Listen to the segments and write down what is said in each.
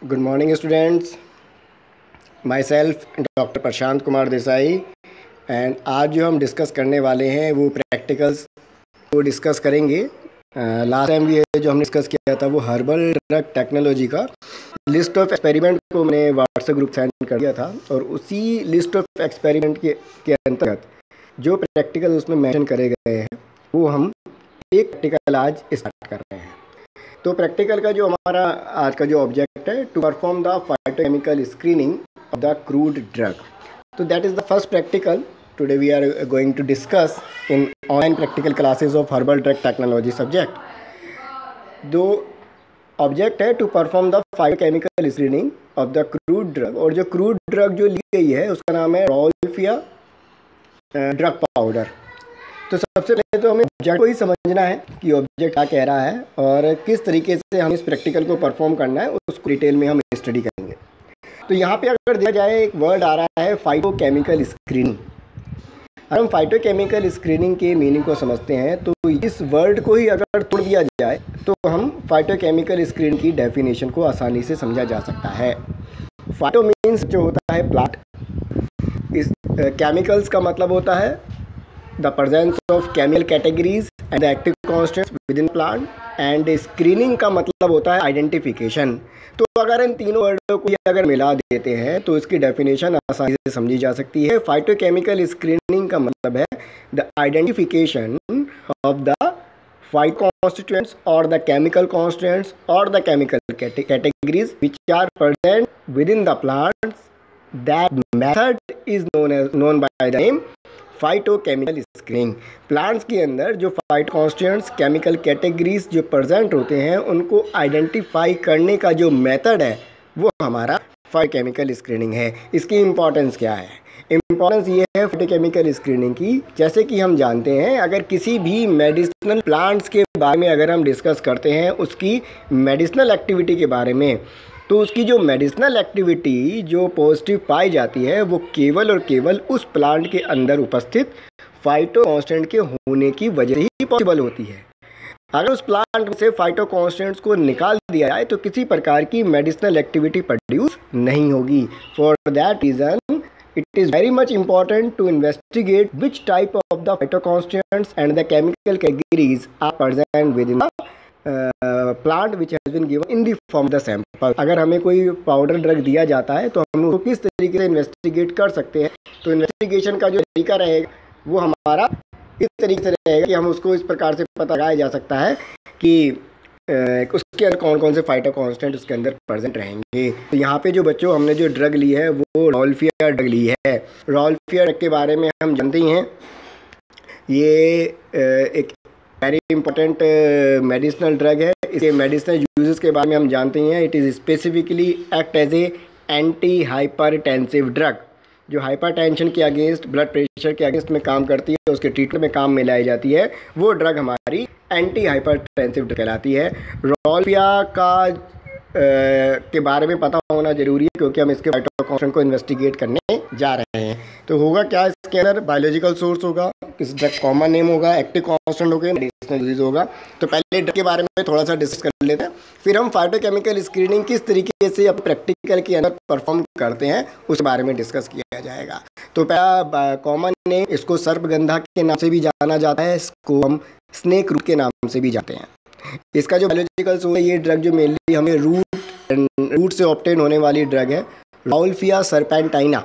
Good morning students, my self doctor Prashant Kumar Desai. And आज जो हम डिस्कस करने वाले हैं वो प्रैक्टिकल्स को डिस्कस करेंगे। लास्ट टाइम ये जो हमने डिस्कस किया था वो हर्बल ड्रग टेक्नोलॉजी का लिस्ट ऑफ एक्सपेरिमेंट को मैंने व्हाट्सएप ग्रुप सेंड कर दिया था, और उसी लिस्ट ऑफ एक्सपेरिमेंट के अंतर्गत जो प्रैक्टिकल उसमें मेंशन करे गए हैं वो हम एक प्रैक्टिकल आज स्टार्ट कर रहे हैं। तो प्रैक्टिकल का जो हमारा आज का जो ऑब्जेक्ट है, to perform the phytochemical screening of the crude drug. तो that is the first practical today we are going to discuss in online practical classes of herbal drug technology subject. दो object है to perform the phytochemical screening of the crude drug, और जो crude drug जो ली गई है उसका नाम है रॉल्फिया ड्रग पाउडर। तो सबसे पहले तो हमें ऑब्जेक्ट को ही समझना है कि ऑब्जेक्ट क्या कह रहा है और किस तरीके से हम इस प्रैक्टिकल को परफॉर्म करना है, उसको डिटेल में हम स्टडी करेंगे। तो यहाँ पे अगर देखा जाए एक वर्ड आ रहा है फाइटोकेमिकल स्क्रीनिंग। अगर हम फाइटोकेमिकल स्क्रीनिंग के मीनिंग को समझते हैं तो इस वर्ड को ही अगर तोड़ दिया जाए तो हम फाइटोकेमिकल स्क्रीनिंग की डेफिनेशन को आसानी से समझा जा सकता है। फाइटो मीन्स जो होता है प्लांट, इस केमिकल्स का मतलब होता है the presence of chemical categories and the active constants within plant, and screening का मतलब होता है आइडेंटिफिकेशन। तो अगर इन तीनों वर्डों को अगर मिला देते हैं तो इसकी डेफिनेशन आसानी से समझी जा सकती है। फाइटोकेमिकल स्क्रीनिंग का मतलब है the identification of the phyto constituents और द केमिकल कॉन्स्टिट्यूएंट्स और the chemical categories which are present within the plants. That method is known by the name phytochemical screening. Plants के अंदर जो phyto constituents chemical categories जो present होते हैं उनको identify करने का जो मेथड है वो हमारा फाइटोकेमिकल स्क्रीनिंग है। इसकी इम्पॉर्टेंस क्या है? इम्पॉर्टेंस ये है फाइटोकेमिकल स्क्रीनिंग की, जैसे कि हम जानते हैं अगर किसी भी मेडिसिनल प्लांट्स के बारे में अगर हम डिस्कस करते हैं उसकी मेडिसिनल एक्टिविटी के बारे में, तो उसकी जो मेडिसिनल एक्टिविटी जो पॉजिटिव पाई जाती है वो केवल और केवल उस प्लांट के अंदर उपस्थित फाइटो कांस्टेंट के होने की वजह से ही पॉसिबल होती है। अगर उस प्लांट से फाइटो कांस्टेंट्स को निकाल दिया जाए तो किसी प्रकार की मेडिसिनल एक्टिविटी प्रोड्यूस नहीं होगी। For that reason it is very much important to investigate which type of the phyto constituents and the chemical categories are present within the plant which has been given in the form of the sample. अगर हमें कोई powder drug दिया जाता है तो हम उसको किस तरीके से इन्वेस्टिगेट कर सकते हैं? तो इन्वेस्टिगेशन का जो तरीका रहेगा वो हमारा इस तरीके से रहेगा कि हम उसको इस प्रकार से पता लगाया जा सकता है कि उसके अंदर कौन कौन से फाइटो कांस्टेंट उसके अंदर प्रेजेंट रहेंगे। तो यहाँ पे जो बच्चों हमने जो ड्रग ली है वो रॉल्फिया ड्रग ली है। रॉल्फिया ड्रग के बारे में हम जानते ही हैं, ये एक वेरी इंपॉर्टेंट मेडिसिनल ड्रग है। इसके मेडिसिनल यूजेस के बारे में हम जानते हैं। It is specifically act as a anti hypertensive drug, जो हाइपरटेंशन के अगेंस्ट, ब्लड प्रेशर के अगेंस्ट में काम करती है, उसके ट्रीटमेंट में काम में लाई जाती है। वो ड्रग हमारी एंटी हाइपरटेंसिव ड्रग कहलाती है। रॉल्फिया का के बारे में पता होना जरूरी है क्योंकि हम इसके फाइटो कांस्टेंट को इन्वेस्टिगेट करने जा रहे हैं। तो होगा क्या, इसके अंदर बायोलॉजिकल सोर्स होगा, किस ड्रग कॉमन नेम होगा, एक्टिव कांस्टेंट होगा, मेडिसिनल यूजेस होगा। तो पहले ड्रग के बारे में थोड़ा सा डिस्कस कर लेते हैं, फिर हम फाइटोकेमिकल स्क्रीनिंग किस तरीके से अब प्रैक्टिकल के अंदर परफॉर्म करते हैं उस बारे में डिस्कस किया जाएगा। तो पहला कॉमन नेम, इसको सर्पगंधा के नाम से भी जाना जाता है, इसको हम स्नेक रूट के नाम से भी जानते हैं। इसका जो बायोलॉजिकल सोर्स है, ये ड्रग जो मेनली हमें रूट से ऑब्टेन होने वाली ड्रग है, रॉल्फिया सर्पेंटाइना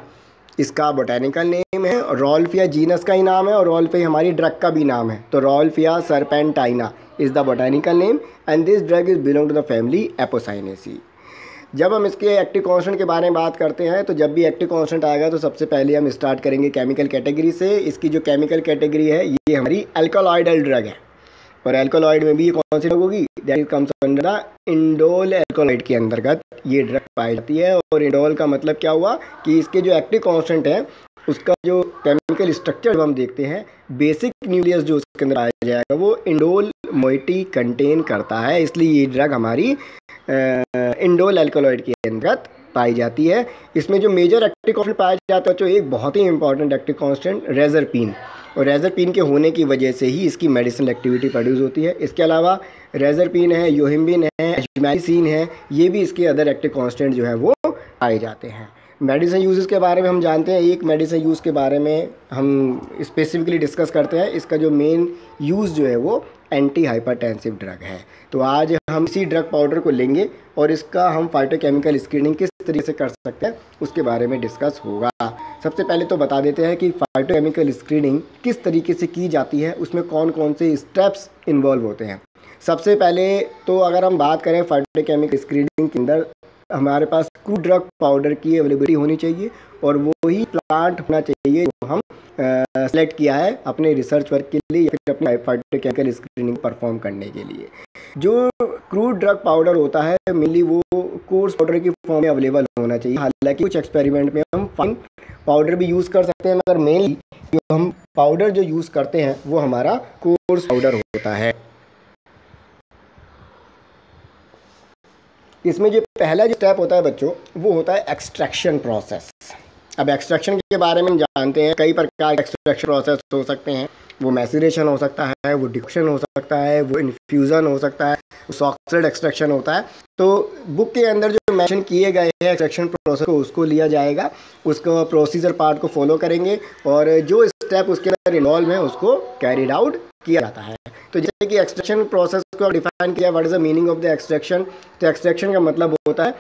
इसका बोटेनिकल नेम है। रॉल्फिया जीनस का ही नाम है और रॉल्फिया हमारी ड्रग का भी नाम है। तो rauwolfia serpentina is the botanical name and this drug is belong to the family apocynaceae. जब हम इसके एक्टिव कांस्टेंट के बारे में बात करते हैं तो जब भी एक्टिव कांस्टेंट आएगा तो सबसे पहले हम स्टार्ट करेंगे केमिकल कैटेगरी से। इसकी जो केमिकल कैटेगरी है ये हमारी अल्कोलॉइडल ड्रग है, और अल्कोलॉइड में भी ये कौन सी ड्रग होगी? That is comes under the indole alkaloid के अंतर्गत ये ड्रग पाई जाती है। और इंडोल का मतलब क्या हुआ कि इसके जो एक्टिव कांस्टेंट है उसका जो केमिकल स्ट्रक्चर हम देखते हैं, बेसिक न्यूक्लियस जो उसके अंदर पाया जाएगा वो इंडोल मोइटी कंटेन करता है, इसलिए ये ड्रग हमारी इंडोल अल्कोलॉइड के अंतर्गत पाई जाती है। इसमें जो मेजर एक्टिव कांस्टेंट पाया जाता है तो एक बहुत ही इंपॉर्टेंट एक्टिव कांस्टेंट रेजरपीन, और रेज़रपिन के होने की वजह से ही इसकी मेडिसिनल एक्टिविटी प्रोड्यूस होती है। इसके अलावा रेज़रपिन है, योहिम्बिन है, एजमैसिन है, ये भी इसके अदर एक्टिव कॉन्स्टेंट जो है वो पाए जाते हैं। मेडिसिन यूज़ के बारे में हम जानते हैं, एक मेडिसिन यूज़ के बारे में हम स्पेसिफिकली डिस्कस करते हैं। इसका जो मेन यूज़ जो है वो एंटी हाइपरटेंसिव ड्रग है। तो आज हम इसी ड्रग पाउडर को लेंगे और इसका हम फाइटोकेमिकल स्क्रीनिंग किस तरीके से कर सकते हैं उसके बारे में डिस्कस होगा। सबसे पहले तो बता देते हैं कि फाइटोकेमिकल स्क्रीनिंग किस तरीके से की जाती है, उसमें कौन कौन से स्टेप्स इन्वॉल्व होते हैं। सबसे पहले तो अगर हम बात करें फाइटोकेमिकल स्क्रीनिंग के अंदर, हमारे पास क्रूड ड्रग पाउडर की अवेलेबिलिटी होनी चाहिए और वो ही प्लांट होना चाहिए जो हम सेलेक्ट किया है अपने रिसर्च वर्क के लिए या फिर अपने फाइटोकेमिकल स्क्रीनिंग परफॉर्म करने के लिए। जो क्रूड ड्रग पाउडर होता है मेनली वो कोर्स पाउडर की फॉर्म में अवेलेबल होना चाहिए। हालांकि कुछ एक्सपेरिमेंट में हम फाइन पाउडर भी यूज़ कर सकते हैं, मगर मेनली जो हम पाउडर जो यूज़ करते हैं वो हमारा कोर्स पाउडर होता है। इसमें जो पहला जो स्टेप होता है बच्चों वो होता है एक्सट्रैक्शन प्रोसेस। अब एक्सट्रैक्शन के बारे में हम जानते हैं कई प्रकार के एक्सट्रैक्शन प्रोसेस हो सकते हैं। वो मैसिरेशन हो सकता है, वो डिकॉक्शन हो सकता है, वो इन्फ्यूज़न हो सकता है, सॉक्सेड एक्सट्रैक्शन होता है। तो बुक के अंदर जो मेंशन किए गए हैं एक्सट्रैक्शन प्रोसेस को उसको लिया जाएगा, उसको प्रोसीजर पार्ट को फॉलो करेंगे और जो स्टेप उसके अंदर इन्वॉल्व है उसको कैरीड आउट किया जाता है। तो जैसे कि एक्सट्रैक्शन प्रोसेस को डिफाइन किया, what is the meaning of the extraction. तो एक्सट्रैक्शन का मतलब होता है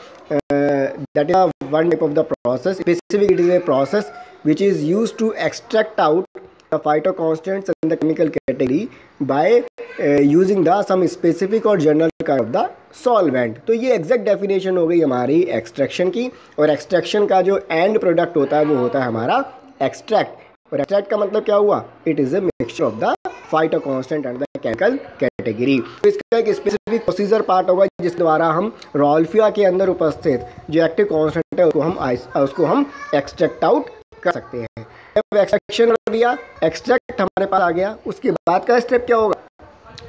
that is one type of the process, specific it is a process which is used to extract out the phytoconstants in the chemical category by using the some specific और general kind of the solvent. तो ये exact definition हो गई हमारी extraction की। और extraction का जो एंड प्रोडक्ट होता है वो होता है हमारा एक्सट्रैक्ट। और एक्सट्रैक्ट का मतलब क्या हुआ, it is a mixture of the phytoconstant and the chemical category. तो इसका एक स्पेसिफिक प्रोसीजर पार्ट होगा जिस द्वारा हम रॉल्फिया के अंदर उपस्थित जो एक्टिव कॉन्स्टेंट है उसको हम एक्सट्रैक्ट आउट कर सकते हैं। जब एक्सट्रैक्शन कर दिया, एक्सट्रैक्ट हमारे पास आ गया, उसके बाद का स्टेप क्या होगा,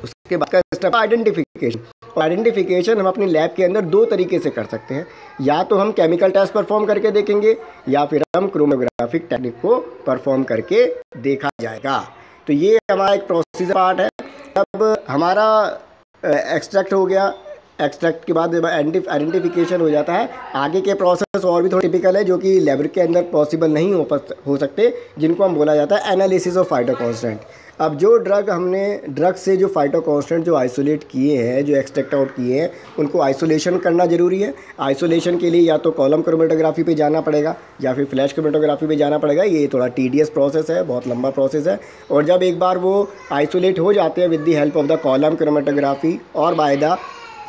उसके बाद का स्टेप आइडेंटिफिकेशन। और आइडेंटिफिकेशन हम अपनी लैब के अंदर दो तरीके से कर सकते हैं, या तो हम केमिकल टेस्ट परफॉर्म करके देखेंगे या फिर हम क्रोमोग्राफिक टेक्निक को परफॉर्म करके देखा जाएगा। तो ये हमारा एक प्रोसीजर पार्ट है। अब हमारा एक्सट्रैक्ट हो गया, एक्सट्रैक्ट के बाद आइडेंटिफिकेशन हो जाता है। आगे के प्रोसेस और भी थोड़े टिपिकल है जो कि लैब के अंदर पॉसिबल नहीं हो सकते, जिनको हम बोला जाता है एनालिसिस ऑफ फाइटोकॉन्स्टेंट। अब जो ड्रग से जो फाइटोकॉन्स्टेंट जो आइसोलेट किए हैं, जो एक्सट्रैक्ट आउट किए हैं, उनको आइसोलेशन करना ज़रूरी है। आइसोलेशन के लिए या तो कॉलम क्रोमेटोग्राफी पे जाना पड़ेगा या फिर फ्लैश क्रोमेटोग्राफी पे जाना पड़ेगा। ये थोड़ा टीडियस प्रोसेस है, बहुत लंबा प्रोसेस है। और जब एक बार वो आइसोलेट हो जाते हैं with the help of the column chromatography और बाय द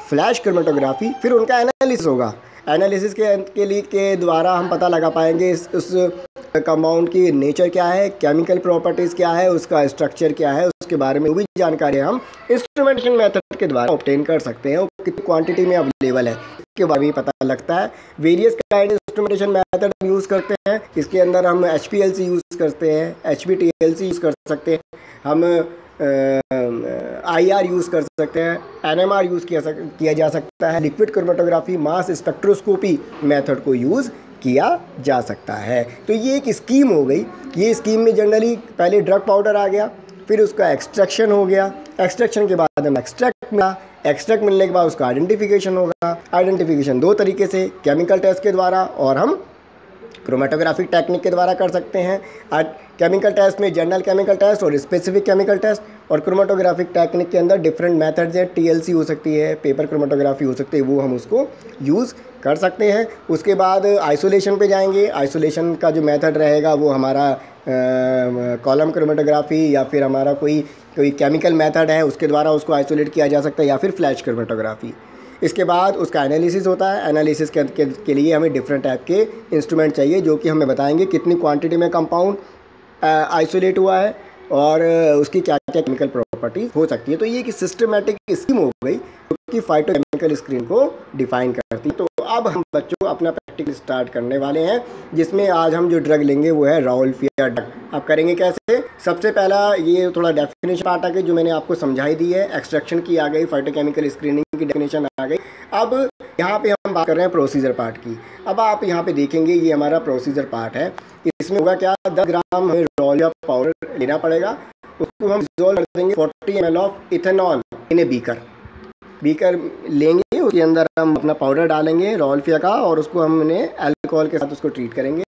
फ्लैश क्रोमेटोग्राफी, फिर उनका एनालिसिस होगा। एनालिसिस के द्वारा हम पता लगा पाएंगे उस कंपाउंड की नेचर क्या है, केमिकल प्रॉपर्टीज़ क्या है, उसका स्ट्रक्चर क्या है, उसके बारे में वो भी जानकारी हम इंस्ट्रूमेंटेशन मेथड के द्वारा ऑब्टेन कर सकते हैं। वो कितनी क्वांटिटी में अवेलेबल है इसके बारे में पता लगता है। वेरियस काइंड इंस्ट्रूमेंटेशन मेथड हम यूज़ करते हैं। इसके अंदर हम HPLC यूज़ करते हैं, HPTLC यूज़ कर सकते हैं, हम IR यूज़ कर सकते हैं, NMR यूज़ किया जा सकता है, liquid chromatography, mass spectroscopy method को यूज़ किया जा सकता है। तो ये एक स्कीम हो गई। ये स्कीम में जनरली पहले ड्रग पाउडर आ गया, फिर उसका एक्सट्रैक्शन हो गया, एक्सट्रैक्शन के बाद हम एक्सट्रैक्ट मिला, एक्सट्रैक्ट मिलने के बाद उसका आइडेंटिफिकेशन होगा। आइडेंटिफिकेशन दो तरीके से, केमिकल टेस्ट के द्वारा और हम क्रोमेटोग्राफिक टेक्निक के द्वारा कर सकते हैं। केमिकल टेस्ट में जनरल केमिकल टेस्ट और स्पेसिफिक केमिकल टेस्ट, और क्रोमेटोग्राफिक टेक्निक के अंदर डिफरेंट मेथड्स हैं। TLC हो सकती है, पेपर क्रोमेटोग्राफी हो सकती है, वो हम उसको यूज़ कर सकते हैं। उसके बाद आइसोलेशन पे जाएंगे। आइसोलेशन का जो मेथड रहेगा वो हमारा कॉलम क्रोमेटोग्राफी या फिर हमारा कोई केमिकल मेथड है उसके द्वारा उसको आइसोलेट किया जा सकता है, या फिर फ्लैश क्रोमेटोग्राफी। इसके बाद उसका एनालिसिस होता है। एनालिसिस के लिए हमें डिफरेंट टाइप के इंस्ट्रूमेंट चाहिए जो कि हमें बताएंगे कितनी क्वांटिटी में कंपाउंड आइसोलेट हुआ है और उसकी क्या क्या केमिकल प्रॉपर्टीज हो सकती है। तो ये एक सिस्टमेटिक स्कीम हो गई जो कि फाइटोकेमिकल स्क्रीन को डिफाइन करती है। तो अब हम बच्चों अपना प्रैक्टिकल स्टार्ट करने वाले हैं, जिसमें आज हम जो ड्रग लेंगे वो है राउल्फिया ड्रग। अब करेंगे कैसे? सबसे पहला ये थोड़ा डेफिनेशन पार्ट आ गई जो मैंने आपको समझाई दी है, एक्सट्रैक्शन की आ गई, फाइटोकेमिकल स्क्रीनिंग की डेफिनेशन आ गई। अब यहाँ पे हम बात कर रहे हैं प्रोसीजर पार्ट की। अब आप यहाँ पे देखेंगे ये हमारा प्रोसीजर पार्ट है। इसमें होगा क्या, 10 ग्राम हमें राउल्फिया पाउडर लेना पड़ेगा। उसको हम डिसॉल्व कर देंगे 40 ml of ethanol in a beaker लेंगे। उसके अंदर हम अपना पाउडर डालेंगे राउल्फिया का और उसको हमने अल्कोहल के साथ उसको ट्रीट करेंगे।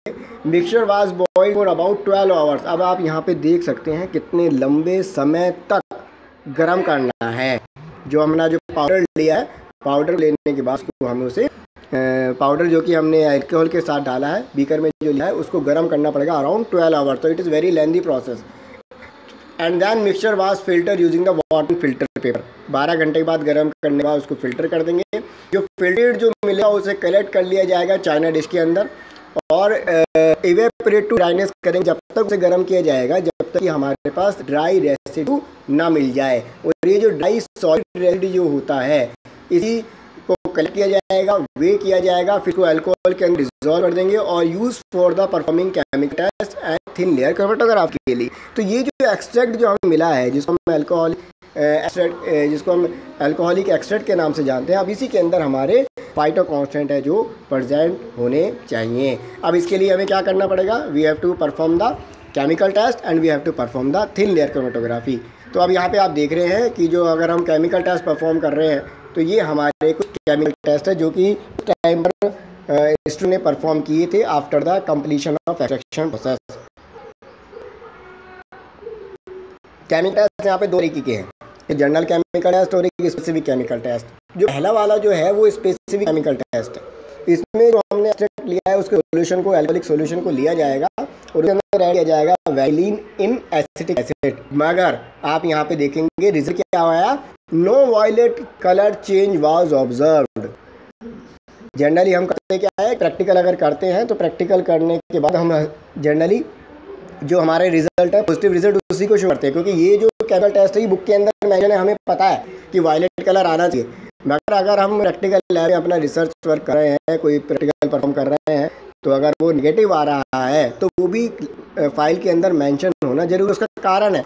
Mixture was boiled for about 12 hours. अब आप यहाँ पे देख सकते हैं कितने लंबे समय तक गर्म करना है। जो हमने जो पाउडर लिया है, पाउडर लेने के बाद उसको हमें उसे पाउडर जो कि हमने अल्कोहल के साथ डाला है बीकर में जो लिया है उसको गर्म करना पड़ेगा अराउंड 12 आवर्स। तो it is very lengthy process. And then mixture was filter using the water filter paper. 12 घंटे के बाद गर्म करने के बाद उसको फिल्टर कर देंगे। जो फिल्टर्ड जो मिलेगा उसे कलेक्ट कर लिया जाएगा चाइना डिश के अंदर और इवेपोरेट टू ड्राइनेस करेंगे जब तक उसे गर्म किया जाएगा, जब तक कि हमारे पास ड्राई रेसिड्यू ना मिल जाए। और ये जो ड्राई सॉलिड रेसिड्यू जो होता है इसी को कलेक्ट किया जाएगा, वे किया जाएगा, फिर को अल्कोहल के अंदर डिसॉल्व कर देंगे और use for the performing chemical test and thin layer chromatography के लिए। तो ये जो एक्सट्रैक्ट जो हमें मिला है जिसको हम अल्कोहलिक एक्सट्रैक्ट के नाम से जानते हैं, अब इसी के अंदर हमारे फाइटो कांस्टेंट है जो प्रेजेंट होने चाहिए। अब इसके लिए हमें क्या करना पड़ेगा, we have to perform the chemical test and we have to perform the thin layer chromatography. तो अब यहाँ पे आप देख रहे हैं कि जो अगर हम केमिकल टेस्ट परफॉर्म कर रहे हैं तो ये हमारे कुछ केमिकल टेस्ट है जो कि टाइम पर स्टूडेंट ने परफॉर्म किए थे after the completion of extraction process. Chemical test यहाँ पे 2 तरीके के हैं, एक जनरल केमिकल टेस्ट और एक स्पेसिफिक केमिकल टेस्ट। जो पहला वाला जो है वो स्पेसिफिक केमिकल टेस्ट है। इसमें जो हमने एक्सट्रैक्ट लिया है उसके सोल्यूशन को, अल्कोहलिक सोल्यूशन को लिया जाएगा और उसके अंदर ऐड किया जाएगा वैलिन इन एसिटिक एसिड। मगर आप यहाँ पे देखेंगे रिजल्ट क्या आया, no violet colour change was observed. Generally हम करते क्या है, प्रैक्टिकल अगर करते हैं तो प्रैक्टिकल करने के बाद हम जनरली जो हमारे रिजल्ट है पॉजिटिव रिजल्ट उसी को शो करते हैं, क्योंकि ये जो केमिकल टेस्ट है बुक के अंदर मेंशन है, हमें पता है कि वायलेट कलर आना चाहिए। मगर अगर हम प्रैक्टिकल लैब में अपना रिसर्च वर्क कर रहे हैं, कोई प्रैक्टिकल परफॉर्म कर रहे हैं, तो अगर वो नेगेटिव आ रहा है तो वो भी फाइल के अंदर मेंशन होना जरूर। उसका कारण है,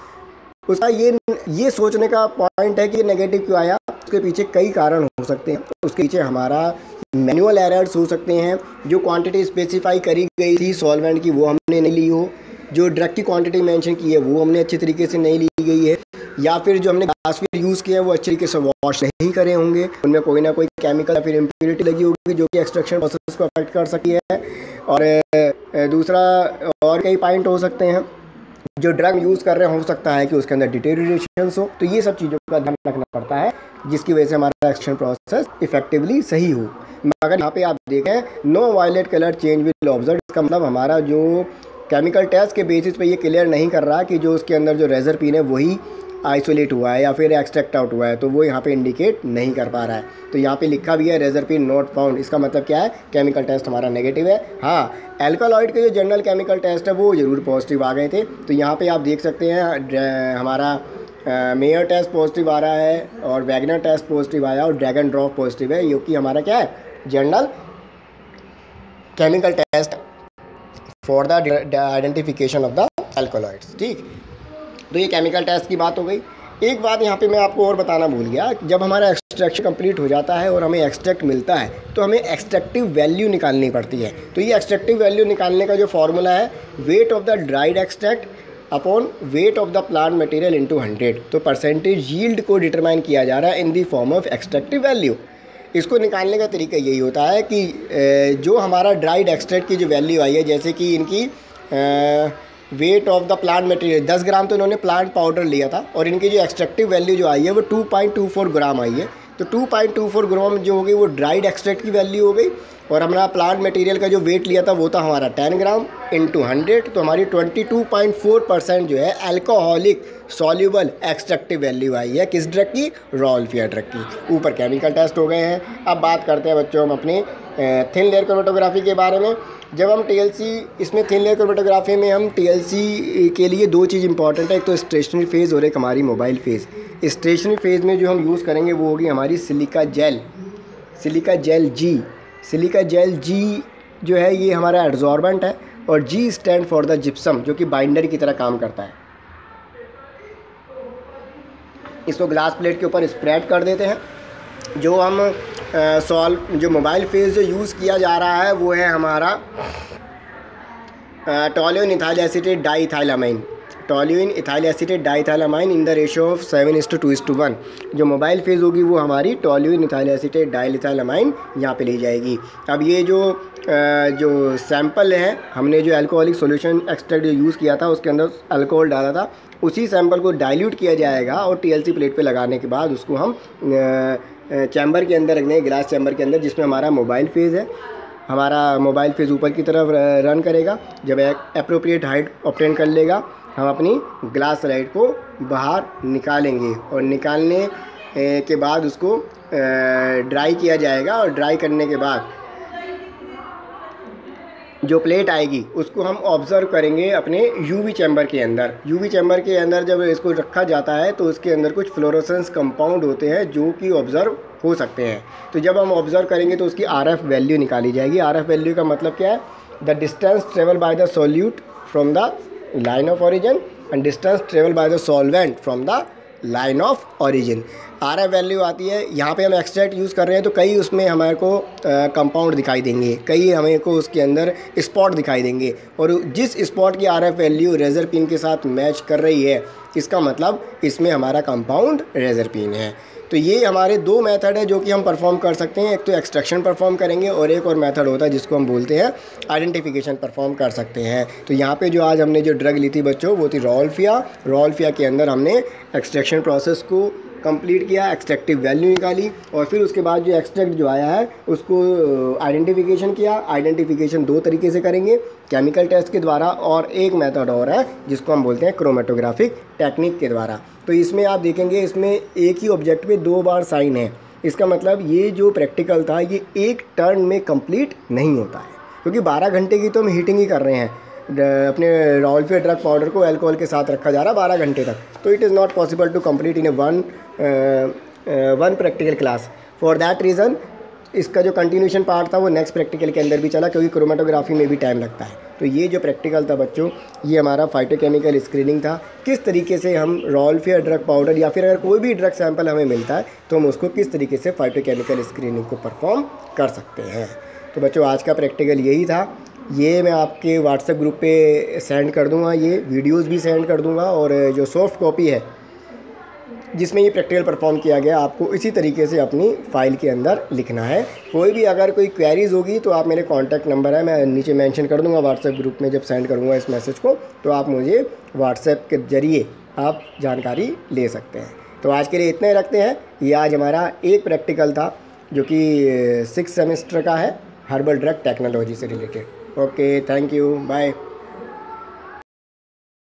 उसका ये सोचने का पॉइंट है कि नेगेटिव क्यों आया। उसके पीछे कई कारण हो सकते हैं। उसके पीछे हमारा मैनुअल एरर्स हो सकते हैं, जो क्वांटिटी स्पेसिफाई करी गई थी सॉल्वेंट की वो हमने नहीं ली हो, जो ड्रग की क्वांटिटी मेंशन की है वो हमने अच्छी तरीके से नहीं ली गई है, या फिर जो हमने ग्लासवेयर यूज़ किया है वो अच्छी तरीके से वॉश नहीं करे होंगे, उनमें कोई ना कोई केमिकल या फिर इम्प्योरिटी लगी होगी जो कि एक्सट्रैक्शन प्रोसेस को अफेक्ट कर सकती है। और दूसरा और कई पॉइंट हो सकते हैं, जो ड्रग यूज़ कर रहे हैं हो सकता है कि उसके अंदर डिटेरियोरेशन हो। तो ये सब चीज़ों का ध्यान रखना पड़ता है जिसकी वजह से हमारा एक्सट्रैक्शन प्रोसेस इफेक्टिवली सही हो। मगर यहाँ पे आप देखें no violet colour change will observe, इसका मतलब हमारा जो केमिकल टेस्ट के बेसिस पे ये क्लियर नहीं कर रहा कि जो उसके अंदर जो रेजरपिन है वही आइसोलेट हुआ है या फिर एक्सट्रैक्ट आउट हुआ है, तो वो यहाँ पे इंडिकेट नहीं कर पा रहा है। तो यहाँ पे लिखा भी है रेजरपिन नॉट फाउंड, इसका मतलब क्या है, केमिकल टेस्ट हमारा नेगेटिव है। हाँ, एल्कालॉइड के जो जनरल केमिकल टेस्ट है वो ज़रूर पॉजिटिव आ गए थे। तो यहाँ पे आप देख सकते हैं हमारा मेयर टेस्ट पॉजिटिव आ रहा है और वैगनर टेस्ट पॉजिटिव आया और ड्रैगन ड्रॉप पॉजिटिव है, जो कि हमारा क्या है, general chemical test for the identification of the alkaloids. ठीक, तो ये केमिकल टेस्ट की बात हो गई। एक बात यहाँ पे मैं आपको और बताना भूल गया, जब हमारा एक्सट्रैक्शन कंप्लीट हो जाता है और हमें एक्सट्रैक्ट मिलता है तो हमें एक्सट्रैक्टिव वैल्यू निकालनी पड़ती है। तो ये एक्सट्रैक्टिव वैल्यू निकालने का जो फॉर्मूला है, weight of the dried extract upon weight of the plant material into 100। तो परसेंटेज यील्ड को डिटरमाइन किया जा रहा है in the form of extractive value. इसको निकालने का तरीका यही होता है कि जो हमारा ड्राइड एक्सट्रैक्ट की जो वैल्यू आई है, जैसे कि इनकी weight of the plant material 10 ग्राम तो इन्होंने प्लांट पाउडर लिया था और इनकी जो एक्सट्रैक्टिव वैल्यू जो आई है वो 2.24 ग्राम आई है। तो 2.24 ग्राम जो हो गई वो ड्राइड एक्सट्रैक्ट की वैल्यू हो गई और हमारा प्लांट मटेरियल का जो वेट लिया था वो था हमारा 10 ग्राम इंटू 100। तो हमारी 22.4% जो है अल्कोहलिक सॉल्यूबल एक्सट्रैक्टिव वैल्यू आई है किस ड्रग की, राउल्फिया ड्रग की। ऊपर केमिकल टेस्ट हो गए हैं। अब बात करते हैं बच्चों हम अपनी थिन लेयर क्रोमेटोग्राफी के बारे में। जब हम टीएलसी, इसमें थिन लेयर क्रोमेटोग्राफी में हम टीएलसी के लिए 2 चीज़ इंपॉर्टेंट है, एक तो स्टेशनरी फेज़ और एक हमारी मोबाइल फेज़। स्टेशनरी फेज़ में जो हम यूज़ करेंगे वो होगी हमारी सिलिका जेल जी सिलिका जेल जी जो है ये हमारा एड्जॉर्बेंट है, और G stand for the gypsum जो कि बाइंडर की तरह काम करता है। इसको ग्लास प्लेट के ऊपर स्प्रेड कर देते हैं। जो हम जो मोबाइल फेस जो यूज़ किया जा रहा है वो है हमारा toluene ethyl acetate diethylamine, toluene ethyl acetate diethylamine in the ratio of 7:2:1। जो मोबाइल फेज़ होगी वो हमारी टॉल्यूइन इथाइल एसीटेट डाईइथाइलामाइन यहाँ पे ली जाएगी। अब ये जो सैंपल है, हमने जो अल्कोहलिक सॉल्यूशन एक्सट्रैक्ट जो यूज़ किया था उसके अंदर अल्कोहल डाला था, उसी सैंपल को डाइल्यूट किया जाएगा और टीएलसी प्लेट पे लगाने के बाद उसको हम चैम्बर के अंदर रखने, गिलास चैम्बर के अंदर, जिसमें हमारा मोबाइल फेज़ है। हमारा मोबाइल फेज़ ऊपर की तरफ रन करेगा। जब एप्रोप्रिएट हाइट ऑब्टेन कर लेगा, हम अपनी ग्लास लाइट को बाहर निकालेंगे और निकालने के बाद उसको ड्राई किया जाएगा। और ड्राई करने के बाद जो प्लेट आएगी उसको हम ऑब्ज़र्व करेंगे अपने यूवी चैम्बर के अंदर। यूवी चैम्बर के अंदर जब इसको रखा जाता है तो उसके अंदर कुछ फ्लोरोसेंस कंपाउंड होते हैं जो कि ऑब्ज़र्व हो सकते हैं। तो जब हम ऑब्ज़र्व करेंगे तो उसकी आरएफ वैल्यू निकाली जाएगी। आरएफ वैल्यू का मतलब क्या है? The distance travel by the solute from the line of origin and distance travel by the solvent from the line of origin. RF value आती है। यहाँ पे हम एक्सट्रैक्ट यूज़ कर रहे हैं तो कई उसमें हमारे को कंपाउंड दिखाई देंगे, कई हमें को उसके अंदर स्पॉट दिखाई देंगे, और जिस स्पॉट की आरएफ वैल्यू रेजर पिन के साथ मैच कर रही है इसका मतलब इसमें हमारा कंपाउंड रेजर पिन है। तो ये हमारे दो मेथड है जो कि हम परफॉर्म कर सकते हैं। एक तो एक्सट्रैक्शन परफॉर्म करेंगे और एक और मेथड होता है जिसको हम बोलते हैं आइडेंटिफिकेशन परफॉर्म कर सकते हैं। तो यहाँ पे जो आज हमने जो ड्रग ली थी बच्चों वो थी रॉल्फिया के अंदर हमने एक्सट्रैक्शन प्रोसेस को कंप्लीट किया, एक्सट्रैक्टिव वैल्यू निकाली और फिर उसके बाद जो एक्सट्रैक्ट जो आया है उसको आइडेंटिफिकेशन किया। आइडेंटिफिकेशन दो तरीके से करेंगे, केमिकल टेस्ट के द्वारा और एक मेथड और है जिसको हम बोलते हैं क्रोमेटोग्राफिक टेक्निक के द्वारा। तो इसमें आप देखेंगे इसमें एक ही ऑब्जेक्ट पे दो बार साइन है। इसका मतलब ये जो प्रैक्टिकल था ये एक टर्न में कंप्लीट नहीं होता है, क्योंकि 12 घंटे की तो हम हीटिंग ही कर रहे हैं। अपने रॉल्फिया ड्रग पाउडर को अल्कोहल के साथ रखा जा रहा है 12 घंटे तक, तो it is not possible to complete in a one practical class. For that reason इसका जो कंटिन्यूशन पार्ट था वो नेक्स्ट प्रैक्टिकल के अंदर भी चला, क्योंकि क्रोमेटोग्राफी में भी टाइम लगता है। तो ये जो प्रैक्टिकल था बच्चों ये हमारा फाइटोकेमिकल स्क्रीनिंग था। किस तरीके से हम रॉल्फिया ड्रग पाउडर या फिर अगर कोई भी ड्रग सैंपल हमें मिलता है तो हम उसको किस तरीके से फाइटोकेमिकल स्क्रीनिंग को परफॉर्म कर सकते हैं। तो बच्चों आज का प्रैक्टिकल यही था। ये मैं आपके व्हाट्सएप ग्रुप पे सेंड कर दूंगा, ये वीडियोस भी सेंड कर दूंगा, और जो सॉफ्ट कॉपी है जिसमें ये प्रैक्टिकल परफॉर्म किया गया आपको इसी तरीके से अपनी फ़ाइल के अंदर लिखना है। कोई भी अगर कोई क्वेरीज़ होगी तो आप मेरे कॉन्टैक्ट नंबर है मैं नीचे मेंशन कर दूंगा व्हाट्सएप ग्रुप में जब सेंड करूंगा इस मैसेज को, तो आप मुझे व्हाट्सएप के ज़रिए आप जानकारी ले सकते हैं। तो आज के लिए इतना ही रखते हैं। ये आज हमारा एक प्रैक्टिकल था जो कि 6 सेमेस्टर का है, हर्बल ड्रग टेक्नोलॉजी से related. Okay, thank you, bye.